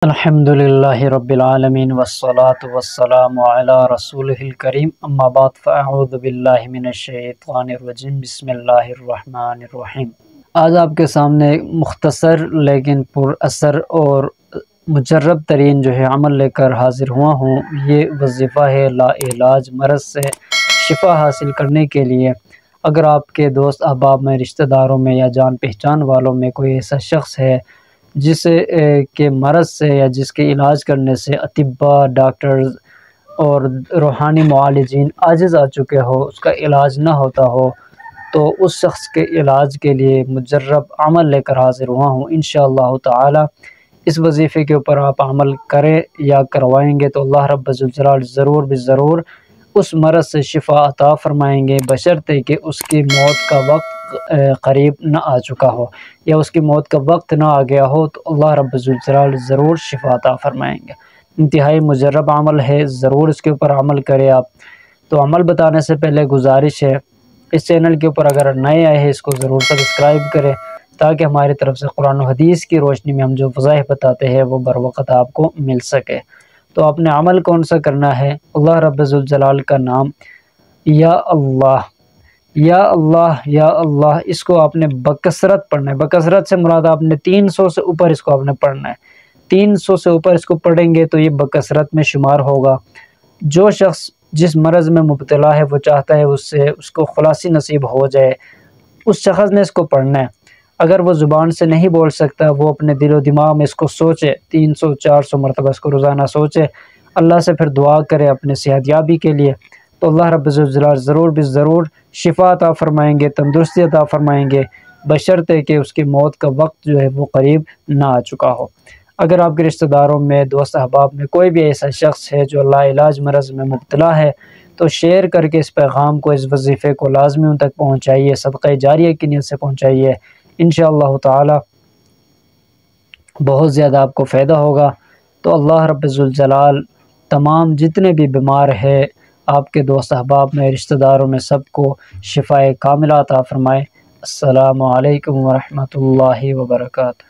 الحمدللہ رب العالمین والصلاة والسلام علی رسولہ الکریم اما بعد فاعوذ باللہ من الشیطان الرجیم بسم اللہ الرحمن الرحیم۔ آج آپ کے سامنے مختصر لیکن پر اثر اور مجرب ترین عمل لے کر حاضر ہوا ہوں۔ یہ وظیفہ ہے لا علاج مرض سے شفا حاصل کرنے کے لیے۔ اگر آپ کے دوست احباب میں، رشتہ داروں میں یا جان پہچان والوں میں کوئی ایسا شخص ہے جس کے مرض سے یا جس کے علاج کرنے سے اطباء، ڈاکٹرز اور روحانی معالجین عاجز آ چکے ہو، اس کا علاج نہ ہوتا ہو، تو اس شخص کے علاج کے لیے مجرب عمل لے کر حاضر ہوا ہوں۔ انشاءاللہ تعالی اس وظیفے کے اوپر آپ عمل کریں یا کروائیں گے تو اللہ رب الجلال ضرور ضرور اس مرض سے شفا عطا فرمائیں گے، بشرطے کہ اس کی موت کا وقت قریب نہ آ چکا ہو یا اس کی موت کا وقت نہ آ گیا ہو، تو اللہ رب الجلال ضرور شفا عطا فرمائیں گے۔ انتہائی مجرب عمل ہے، ضرور اس کے اوپر عمل کریں آپ۔ تو عمل بتانے سے پہلے گزارش ہے، اس چینل کے اوپر اگر نئے آئے ہیں اس کو ضرور سبسکرائب کریں تاکہ ہماری طرف سے قرآن و حدیث کی روشنی میں ہم جو وظائف بتاتے ہیں وہ بر وقت آپ کو مل سکے۔ تو آپ نے عمل کون سا کرنا ہے؟ اللہ رب الجلال کا نام یا اللہ یا اللہ یا اللہ، اس کو آپ نے بکثرت پڑھنا ہے۔ بکثرت سے مراد آپ نے 300 سے اوپر اس کو آپ نے پڑھنا ہے۔ 300 سے اوپر اس کو پڑھیں گے تو یہ بکثرت میں شمار ہوگا۔ جو شخص جس مرض میں مبتلا ہے وہ چاہتا ہے اس کو خلاصی نصیب ہو جائے، اس شخص نے اس کو پڑھنا ہے۔ اگر وہ زبان سے نہیں بول سکتا، وہ اپنے دل و دماغ میں اس کو سوچے، 300 400 مرتبہ اس کو روزانہ سوچے، اللہ سے پھر دعا کرے اپنے صحت یابی کے لیے، تو اللہ رب الجلال ضرور ضرور شفا عطا فرمائیں گے، تندرستی عطا فرمائیں گے، بشرطے کہ اس کی موت کا وقت وہ قریب نہ آ چکا ہو۔ اگر آپ کے رشتہ داروں میں، دوست احباب میں کوئی بھی ایسا شخص ہے جو لا علاج مرض میں مبتلا ہے تو شیئر کر کے اس پیغام کو، اس وظیفے کو لازمی ان تک پہنچائیے، صدقہ جاریہ کی نیت سے پہنچائیے۔ انشاءاللہ تعالی بہت زیادہ آپ کو فائدہ ہوگا۔ تو اللہ رب الجلال تمام جتنے بھی بیمار ہے آپ کے دوست احباب میں، رشتہ داروں میں، سب کو شفائے کاملہ عطا فرمائے۔ السلام علیکم ورحمۃ اللہ وبرکاتہ۔